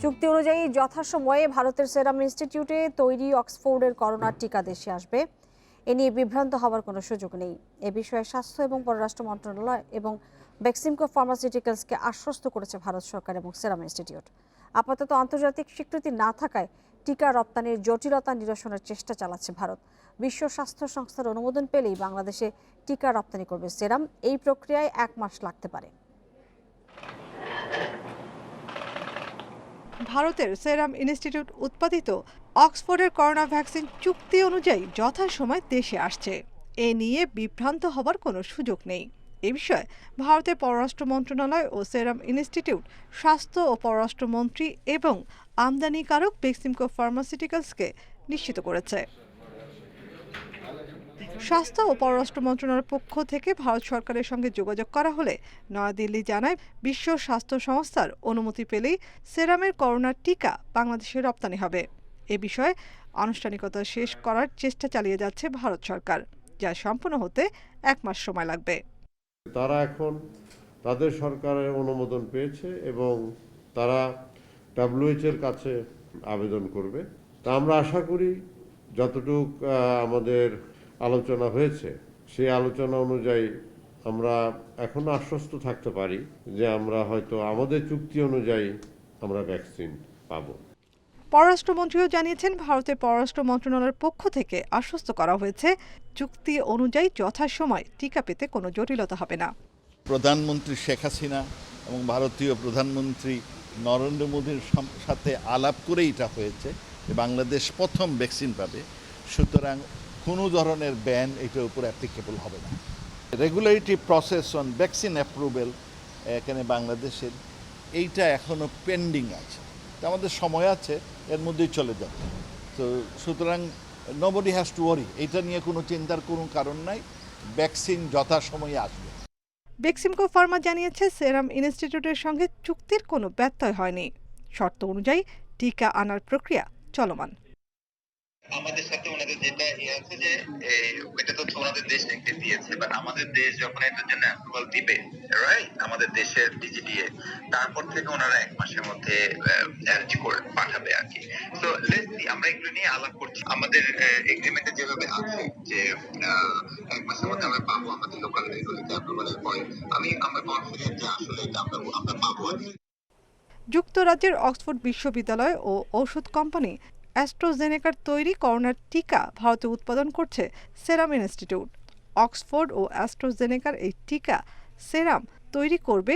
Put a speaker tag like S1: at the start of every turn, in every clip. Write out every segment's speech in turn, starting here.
S1: চুক্তি অনুযায়ী যথাসময়ে ভারতের সেরাম ইনস্টিটিউটে তৈরি অক্সফোর্ডের করোনার টিকা দেশে আসবে। এ নিয়ে বিভ্রান্ত হওয়ার কোনো সুযোগ নেই। এ বিষয়ে স্বাস্থ্য এবং পররাষ্ট্র মন্ত্রণালয় এবং বেক্সিমকো ফার্মাসিউটিক্যালসকে আশ্বস্ত করেছে ভারত সরকার এবং সেরাম ইনস্টিটিউট। আপাতত আন্তর্জাতিক স্বীকৃতি না থাকায় টিকা রপ্তানির জটিলতা নিরসনের চেষ্টা চালাচ্ছে ভারত। বিশ্ব স্বাস্থ্য সংস্থার অনুমোদন পেলেই বাংলাদেশে টিকা রপ্তানি করবে সেরাম। এই প্রক্রিয়ায় 1 মাস লাগতে পারে।
S2: ভারতের সেরাম ইনস্টিটিউট উৎপাদিত অক্সফোর্ডের করোনা ভ্যাকসিন চুক্তি অনুযায়ী যথাসময়ে দেশে আসছে। এ নিয়ে বিভ্রান্ত হবার কোনো সুযোগ নেই। এ বিষয়ে ভারতের পররাষ্ট্র মন্ত্রণালয় ও সেরাম ইনস্টিটিউট স্বাস্থ্য ও পররাষ্ট্রমন্ত্রী এবং আমদানিকারক বেক্সিমকো ফার্মাসিউটিক্যালসকে নিশ্চিত করেছে। স্বাস্থ্য ও পররাষ্ট্র মন্ত্রণালয়ের পক্ষ থেকে ভারত সরকারের সঙ্গে যোগাযোগ করা হলে নয়াদিল্লি জানায়, বিশ্ব স্বাস্থ্য সংস্থার অনুমতি পেলেই সেরামের করোনার টিকা বাংলাদেশে রপ্তানি হবে। এ বিষয়ে আনুষ্ঠানিকতা শেষ করার চেষ্টা চালিয়ে যাচ্ছে ভারত সরকার, যা সম্পন্ন হতে 1 মাস সময় লাগবে।
S3: তারা এখন তাদের সরকারের অনুমোদন পেয়েছে এবং তারা WHO এর কাছে আবেদন করবে। তা আমরা আশা করি যতটুক আমাদের আলোচনা হয়েছে সেই আলোচনা অনুযায়ী আমরা এখনো আশ্বস্ত থাকতে পারি যে আমরা হয়তো আমাদের চুক্তি অনুযায়ী আমরা ভ্যাকসিন পাবো।
S2: পররাষ্ট্রমন্ত্রীও জানিয়েছেন, ভারতের পররাষ্ট্র মন্ত্রণালয়ের পক্ষ থেকে আশ্বস্ত করা হয়েছে চুক্তি অনুযায়ী যথাসময়ে টিকা পেতে কোনো জটিলতা হবে না।
S4: প্রধানমন্ত্রী শেখ হাসিনা এবং ভারতীয় প্রধানমন্ত্রী নরেন্দ্র মোদীর সাথে আলাপ করেই এটা হয়েছে যে বাংলাদেশ প্রথম ভ্যাকসিন পাবে। সুতরাং কোনো ধরনের ব্যান এটার উপর অ্যাপ্লিকেবল হবে না। Regulatory process on vaccine approval এখানে বাংলাদেশের এইটা এখনও পেন্ডিং আছে। আমাদের সময় আছে, এর মধ্যেই চলে যাবে। তো সুতরাং নোবডি হ্যাজ টু ওয়ারি, এটা নিয়ে কোনো চিন্তার কোনো কারণ নাই। ভ্যাকসিন যথাসময়ে আসবে।
S2: বেক্সিমকো ফার্মা জানিয়েছে, সেরাম ইনস্টিটিউটের সঙ্গে চুক্তির কোনো ব্যত্যয় হয়নি। শর্ত অনুযায়ী টিকা আনার প্রক্রিয়া চলমান।
S5: আমাদের সাথে ওনাদের যেটা আছে যে এটা তো ওনাদের দেশ থেকে দিয়েছে, বাট আমাদের দেশ যখন এটার জন্য অ্যাপ্রুভাল দিবে, রাইট, আমাদের দেশের ডিজিডিএ, তারপর থেকে ওনারা 1 মাসের মধ্যে অ্যারেঞ্জ করে পাঠাবে আর কি। সো লেটস সি, আমরা এগুলো নিয়ে আলাপ করছি। আমাদের এগ্রিমেন্টে যেভাবে আছে যে 1 মাসের মধ্যে আমরা পাবো আমাদের লোকাল রেগুলেটরি অ্যাপ্রুভালের পরে, আমরা কনফিডেন্ট যে আসলে এটা আমরা পাবো আর কি।
S2: যুক্তরাজ্যের অক্সফোর্ড বিশ্ববিদ্যালয় ও ঔষধ কোম্পানি অ্যাস্ট্রাজেনেকার তৈরি করোনার টিকা ভারতে উৎপাদন করছে সেরাম ইনস্টিটিউট। অক্সফোর্ড ও অ্যাস্ট্রাজেনেকার এই টিকা সেরাম তৈরি করবে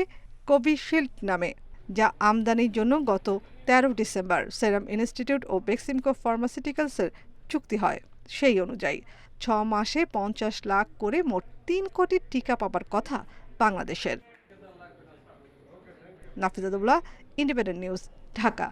S2: কোভিশিল্ড নামে, যা আমদানির জন্য গত 13 ডিসেম্বর সেরাম ইনস্টিটিউট ও বেক্সিমকো ফার্মাসিউটিক্যালসের চুক্তি হয়। সেই অনুযায়ী 6 মাসে 50 লাখ করে মোট 3 কোটি টিকা পাবার কথা বাংলাদেশের। নাফিজাতুল্লাহ, ইন্ডিপেন্ডেন্ট নিউজ, ঢাকা।